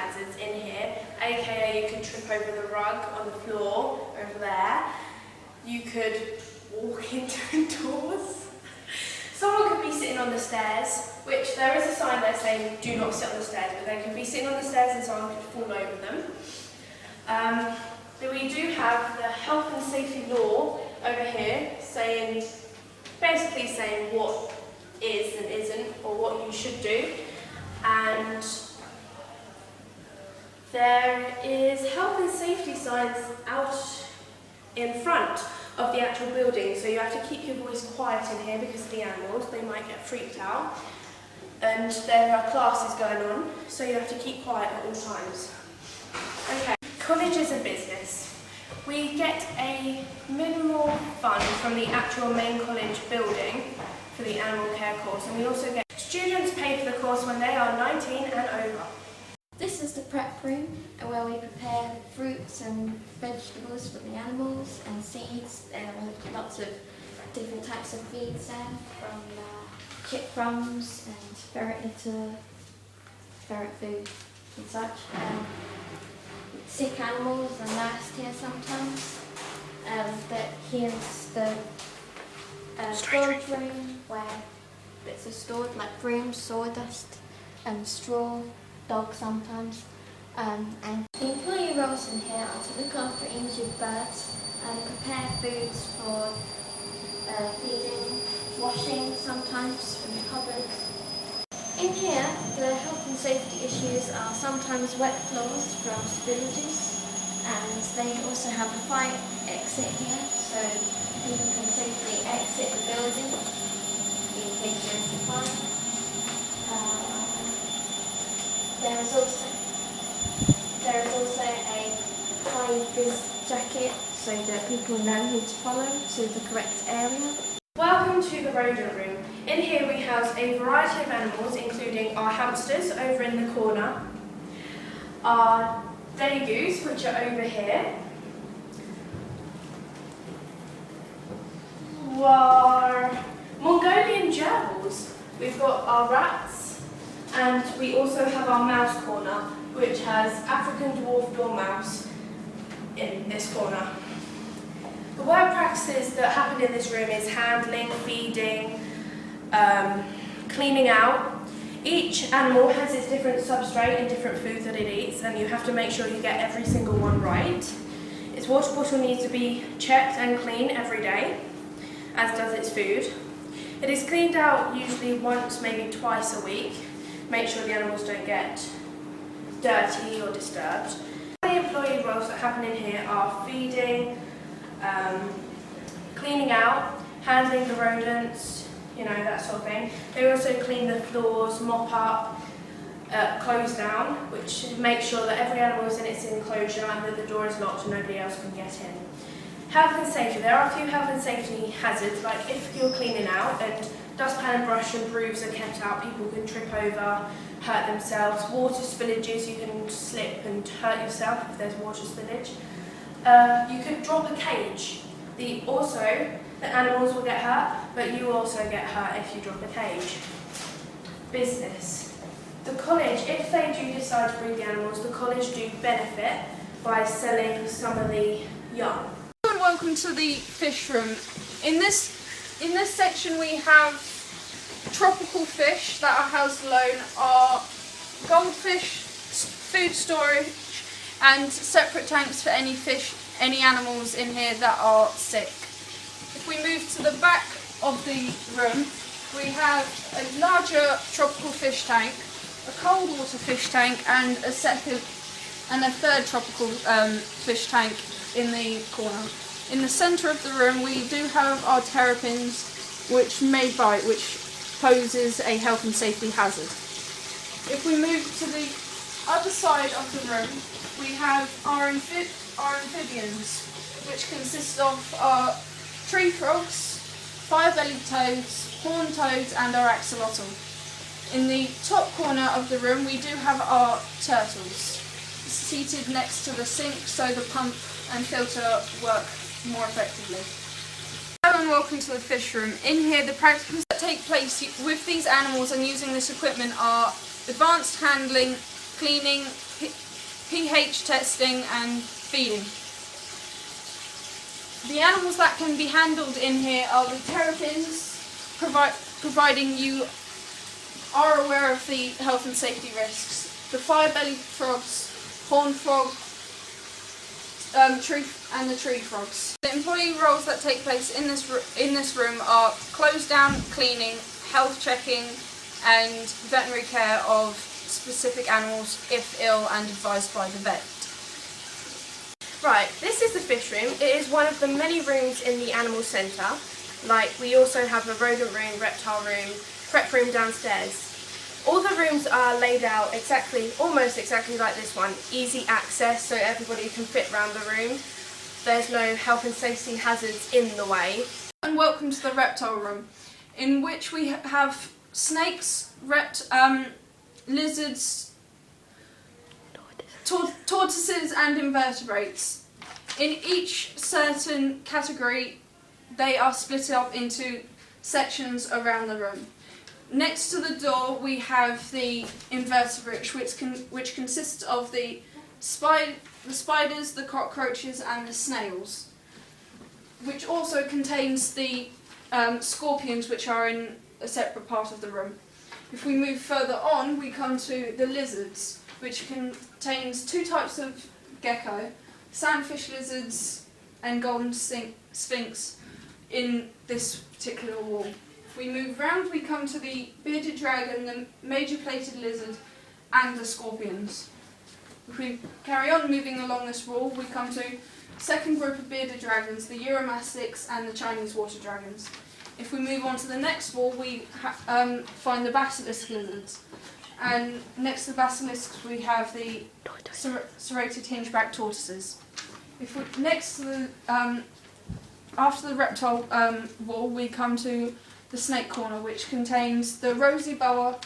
hazards in here, aka you could trip over the rug on the floor over there. You could walk into doors. Someone could be sitting on the stairs, which there is a sign there saying do not sit on the stairs, but they could be sitting on the stairs and someone could fall over them. Then we do have the health and safety law over here basically saying what is and isn't, or what you should do. And there is health and safety signs out in front of the actual building, so you have to keep your voice quiet in here because of the animals, they might get freaked out. And there are classes going on, so you have to keep quiet at all times. Okay, college is a business. We get a minimal fund from the actual main college building for the animal care course, and we also get students pay for the course when they are 19 and over. This is the prep room where we prepare fruits and vegetables for the animals and seeds. There are lots of different types of feeds there, from chip crumbs and ferret litter, ferret food and such. Sick animals are nursed here sometimes. But here's the storage room where bits are stored like brooms, sawdust and straw. Dogs sometimes, and the employee roles in here are to look after injured birds and prepare foods for feeding, washing sometimes from the cupboards. In here, the health and safety issues are sometimes wet floors from spillages, and they also have a fire exit here, so people can safely exit the building in case there is a fire. There is also a high-vis jacket so that people know who to follow to the correct area. Welcome to the rodent room. In here we house a variety of animals, including our hamsters over in the corner, our dagoos, which are over here, our Mongolian gerbils. We've got our rats, and we also have our mouse corner, which has African dwarf dormouse in this corner. The work practices that happen in this room is handling, feeding, cleaning out. Each animal has its different substrate and different foods that it eats, and you have to make sure you get every single one right. Its water bottle needs to be checked and clean every day, as does its food. It is cleaned out usually once, maybe twice a week. Make sure the animals don't get dirty or disturbed. The employee roles that happen in here are feeding, cleaning out, handling the rodents, that sort of thing. They also clean the floors, mop up, close down, which makes sure that every animal is in its enclosure and that the door is locked and nobody else can get in. Health and safety. There are a few health and safety hazards, like if you're cleaning out and dustpan and brush and brooms are kept out, people can trip over, hurt themselves. Water spillages, you can slip and hurt yourself if there's water spillage. You could drop a cage. The animals will get hurt, but you also get hurt if you drop a cage. Business. The college, if they do decide to breed the animals, the college do benefit by selling some of the young. Hello and welcome to the fish room. In this section we have tropical fish that are housed alone, our goldfish, food storage, and separate tanks for any animals in here that are sick. If we move to the back of the room, we have a larger tropical fish tank, a cold water fish tank, and a third tropical fish tank in the corner. In the centre of the room we do have our terrapins, which may bite, which poses a health and safety hazard. If we move to the other side of the room, we have our amphibians, which consist of our tree frogs, fire-bellied toads, horned toads, and our axolotl. In the top corner of the room we do have our turtles, seated next to the sink so the pump and filter work more effectively. Hello and welcome to the fish room. In here the practicals that take place with these animals and using this equipment are advanced handling, cleaning, pH testing and feeding. The animals that can be handled in here are the terrapins, providing you are aware of the health and safety risks, the fire-bellied frogs, horned frog, and the tree frogs. The employee roles that take place in this room are close down, cleaning, health checking and veterinary care of specific animals if ill and advised by the vet. Right, this is the fish room. It is one of the many rooms in the animal centre. Like, we also have a rodent room, reptile room, prep room downstairs. All the rooms are laid out almost exactly like this one. Easy access so everybody can fit around the room. There's no health and safety hazards in the way. And welcome to the reptile room, in which we have snakes, lizards, tortoises and invertebrates. In each certain category, they are split up into sections around the room. Next to the door we have the invertebrates, which consists of the spiders, the cockroaches and the snails, which also contains the scorpions, which are in a separate part of the room. If we move further on, we come to the lizards, which contains two types of gecko, sandfish lizards and golden sphinx in this particular wall. If we move round, we come to the bearded dragon, the major plated lizard and the scorpions. If we carry on moving along this wall, we come to second group of bearded dragons, the Uromastyx and the Chinese water dragons. If we move on to the next wall, we find the basilisk lizards. And next to the basilisks we have the serrated hingeback tortoises. If we next to the after the reptile wall, we come to the snake corner, which contains the rosy boa,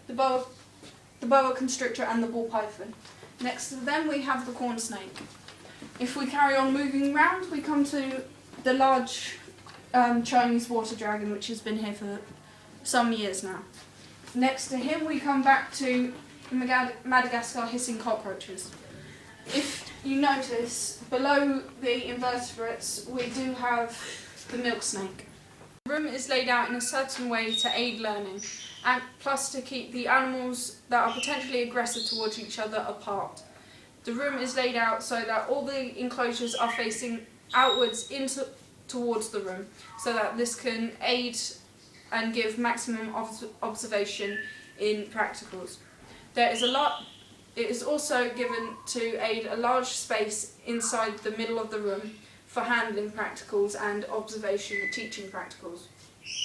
the boa constrictor and the ball python. Next to them we have the corn snake. If we carry on moving round, we come to the large Chinese water dragon, which has been here for some years now. Next to him we come back to Madagascar hissing cockroaches. If you notice, below the invertebrates we do have the milk snake. The room is laid out in a certain way to aid learning, and plus to keep the animals that are potentially aggressive towards each other apart. The room is laid out so that all the enclosures are facing outwards towards the room, so that this can aid and give maximum observation in practicals. It is also given to aid a large space inside the middle of the room for handling practicals and observation teaching practicals.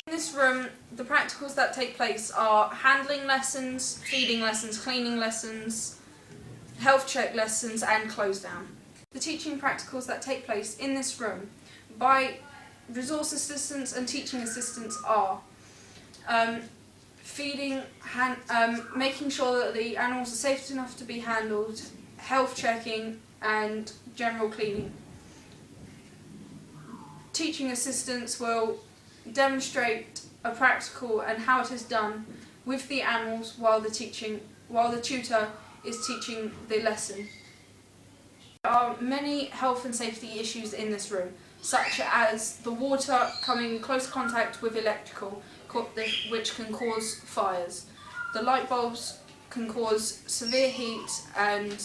In this room, the practicals that take place are handling lessons, feeding lessons, cleaning lessons, health check lessons and close down. The teaching practicals that take place in this room by resource assistants and teaching assistants are feeding, making sure that the animals are safe enough to be handled, health checking and general cleaning. Teaching assistants will demonstrate a practical and how it is done with the animals while the tutor is teaching the lesson. There are many health and safety issues in this room, such as the water coming in close contact with electrical, which can cause fires. The light bulbs can cause severe heat and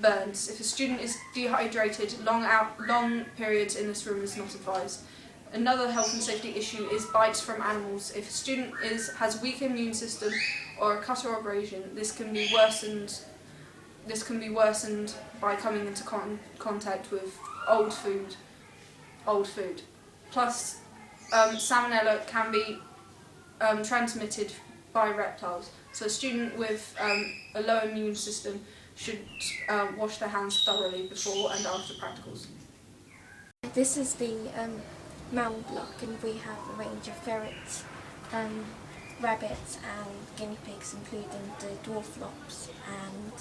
burns. If a student is dehydrated, long periods in this room is not advised. Another health and safety issue is bites from animals. If a student has a weak immune system or a cut or abrasion, this can be worsened by coming into contact with old food. Plus, salmonella can be transmitted by reptiles. So a student with a low immune system should wash their hands thoroughly before and after practicals. This is the mammal block, and we have a range of ferrets, rabbits and guinea pigs, including the dwarf lops and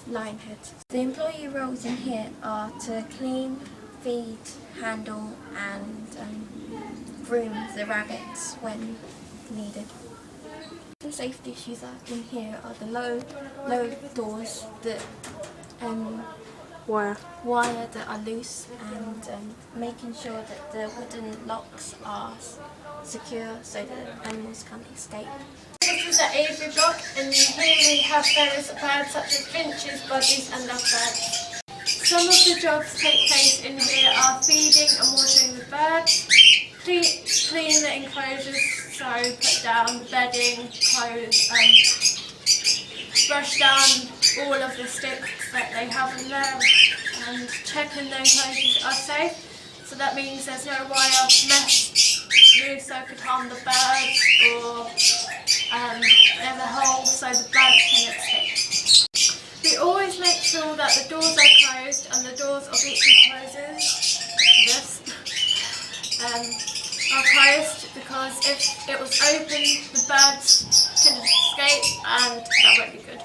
lionheads. The employee roles in here are to clean, feed, handle and groom the rabbits when needed. the safety issues are in here are the low doors that wire that are loose, and making sure that the wooden locks are secure so that animals can't escape. This is the aviary block, and here we have various birds such as finches, budgies and lovebirds. Some of the jobs take place in here are feeding and watering the birds, clean the enclosures, so put down bedding, clothes, brush down all of the sticks that they have in there, and checking the enclosures are safe. So that means there's no wire mesh loose so it could harm the birds, or there's a hole so the birds can escape. We always make sure that the doors are closed and the doors of each enclosures are closed, because if it was open the birds can escape and that won't be good.